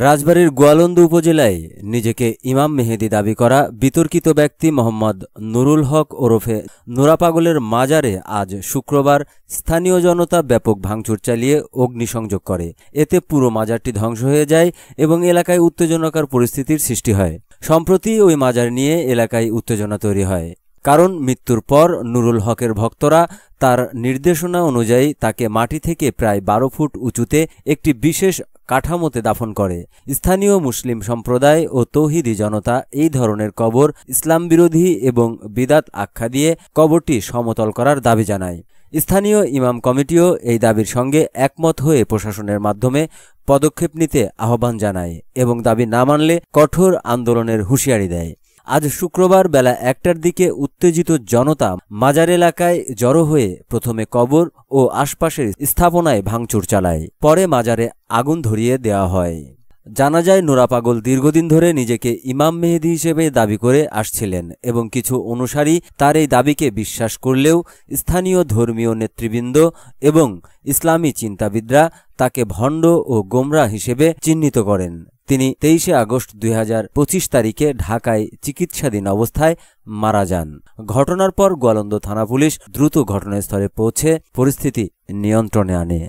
রাজবাড়ীর গোয়ালন্দ উপজেলায় নিজেকে ইমাম মেহেদী দাবি করা বিতর্কিত ব্যক্তি মোহাম্মদ নুরুল হক ওরফে নুরা পাগলের মাজারে আজ শুক্রবার স্থানীয় জনতা ব্যাপক ভাঙচুর চালিয়ে অগ্নিসংযোগ করে। এতে পুরো মাজারটি ধ্বংস হয়ে যায় এবং এলাকায় উত্তেজনাকর পরিস্থিতির সৃষ্টি হয়। সম্প্রতি ওই মাজার নিয়ে এলাকায় উত্তেজনা তৈরি হয়, কারণ মৃত্যুর পর নুরুল হকের ভক্তরা তার নির্দেশনা অনুযায়ী তাকে মাটি থেকে প্রায় 12 ফুট উঁচুতে একটি বিশেষ কাঠামোতে দাফন করে। স্থানীয় মুসলিম সম্প্রদায় ও তৌহিদি জনতা এই ধরনের কবর ইসলাম বিরোধী এবং বিদাত আখ্যা দিয়ে কবরটি সমতল করার দাবি জানায়। স্থানীয় ইমাম কমিটিও এই দাবির সঙ্গে একমত হয়ে প্রশাসনের মাধ্যমে পদক্ষেপ নিতে আহ্বান জানায় এবং দাবি না মানলে কঠোর আন্দোলনের হুঁশিয়ারি দেয়। আজ শুক্রবার বেলা 1টার দিকে উত্তেজিত জনতা মাজার এলাকায় জড়ো হয়ে প্রথমে কবর ও আশপাশের স্থাপনায় ভাঙচুর চালায়, পরে মাজারে আগুন ধরিয়ে দেওয়া হয়। জানা যায়, নুরা পাগল দীর্ঘদিন ধরে নিজেকে ইমাম মেহেদী হিসেবে দাবি করে আসছিলেন এবং কিছু অনুসারী তার এই দাবিকে বিশ্বাস করলেও স্থানীয় ধর্মীয় নেতৃবৃন্দ এবং ইসলামী চিন্তাবিদরা তাকে ভণ্ড ও গোমরা হিসেবে চিহ্নিত করেন। তিনি 23 আগস্ট 2025 তারিখে ঢাকায় চিকিৎসাধীন অবস্থায় মারা যান। ঘটনার পর গোয়ালন্দ থানা পুলিশ দ্রুত ঘটনাস্থলে পৌঁছে পরিস্থিতি নিয়ন্ত্রণে আনে।